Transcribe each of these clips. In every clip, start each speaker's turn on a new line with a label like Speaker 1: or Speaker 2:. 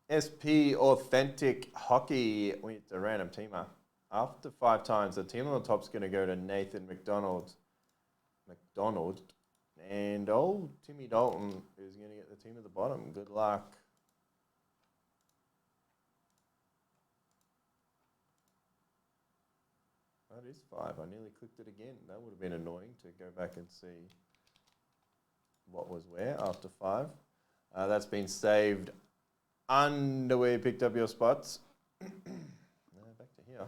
Speaker 1: SP Authentic Hockey with the random teamer. After 5 times, the team on the top is going to go to Nathan McDonald. And old Timmy Dalton is going to get the team at the bottom. Good luck. That is 5. I nearly clicked it again. That would have been annoying to go back and see what was where after 5. That's been saved under where you picked up your spots. Now back to here.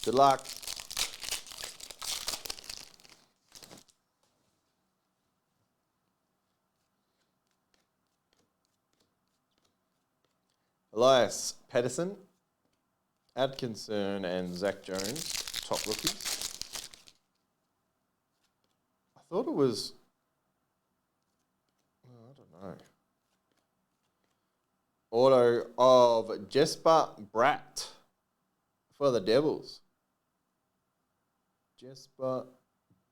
Speaker 1: Good luck. Elias Pettersson, Atkinson, and Zach Jones, top rookies. I thought it was, I don't know. Auto of Jesper Bratt for the Devils. Jesper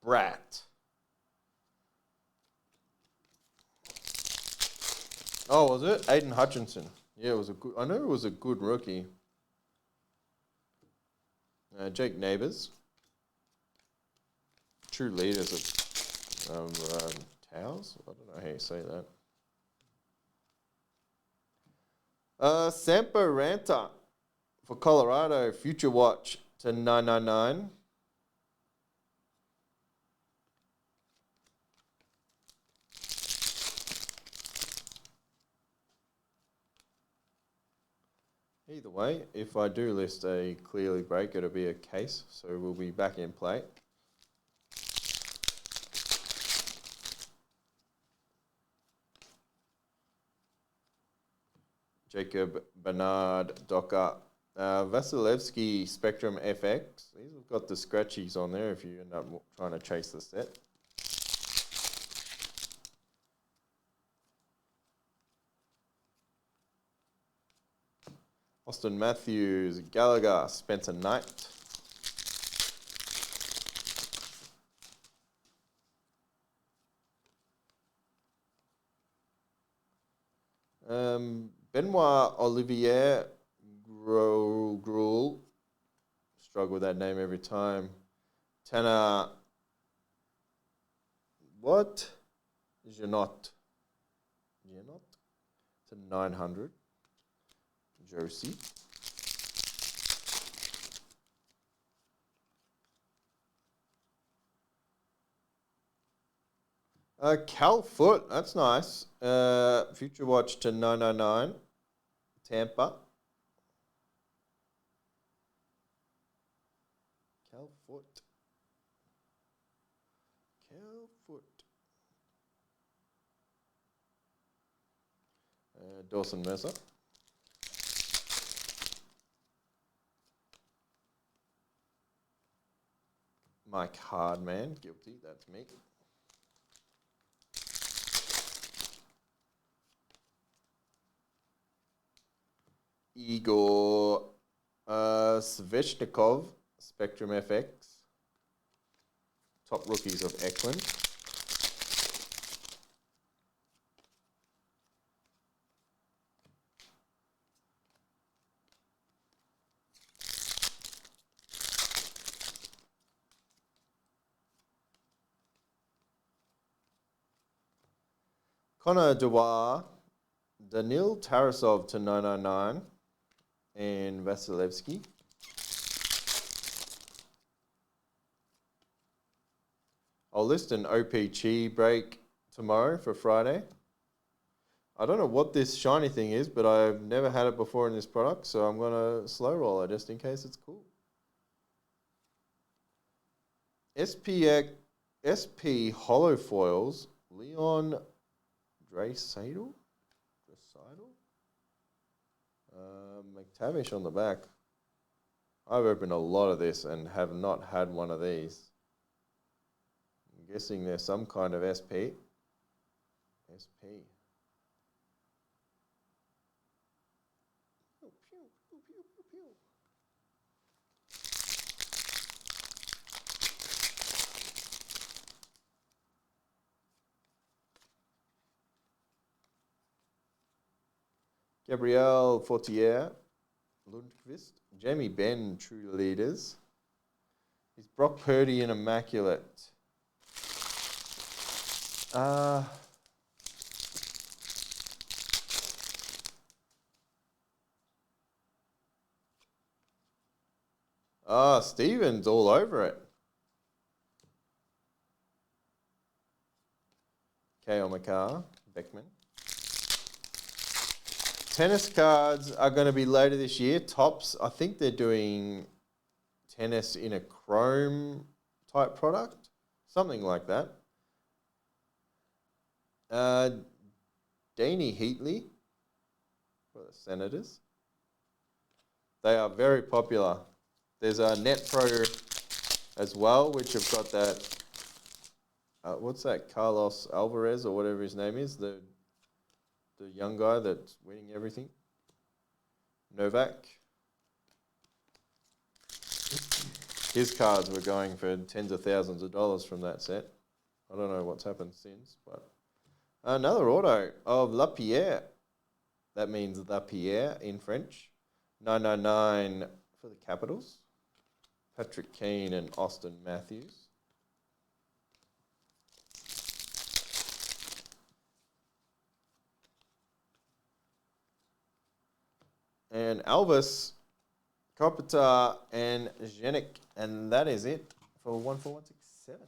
Speaker 1: Bratt. Oh, was it? Aiden Hutchinson. Yeah, it was a good. I know it was a good rookie. Jake Neighbours. True leaders of Towers. I don't know how you say that. Sampo Ranta for Colorado. Future Watch to 999. Either way, if I do list a clearly break, it'll be a case, so we'll be back in play. Jacob Bernard Docker. Vasilevsky Spectrum FX. These have got the scratchies on there if you end up trying to chase the set. Austin Matthews, Gallagher, Spencer Knight. Benoit Olivier Gruel. Struggle with that name every time. Tanner. What? Janot. To 900. Josie. Cal Foot, that's nice. Future Watch to 999. Tampa. Cal Foot. Dawson Mercer. Mike Hardman, guilty, that's me. Igor Svechnikov, Spectrum FX. Top rookies of Eklund. Connor Dewar, Danil Tarasov to 999, and Vasilevsky. I'll list an OPG break tomorrow for Friday. I don't know what this shiny thing is, but I've never had it before in this product, so I'm going to slow roll it just in case it's cool. SP Hollow Foils, Leon Draisaitl? McTavish on the back. I've opened a lot of this and have not had one of these. I'm guessing there's some kind of SP. SP. Gabrielle Fortier, Lundqvist, Jamie Benn, True Leaders. Is Brock Purdy an immaculate? Stevens all over it. K.O. McCarr, Beckman. Tennis cards are going to be later this year. Topps, I think they're doing tennis in a chrome type product. Something like that. Danny Heatley for the Senators. They are very popular. There's a Net Pro as well, which have got that. What's that? Carlos Alvarez or whatever his name is. The young guy that's winning everything. Novak. His cards were going for tens of thousands of dollars from that set. I don't know what's happened since, but another auto of Lapierre. That means Lapierre in French. 999 for the Capitals. Patrick Keane and Austin Matthews. And Elvis, Kopitar, and Jenik. And that is it for 14167.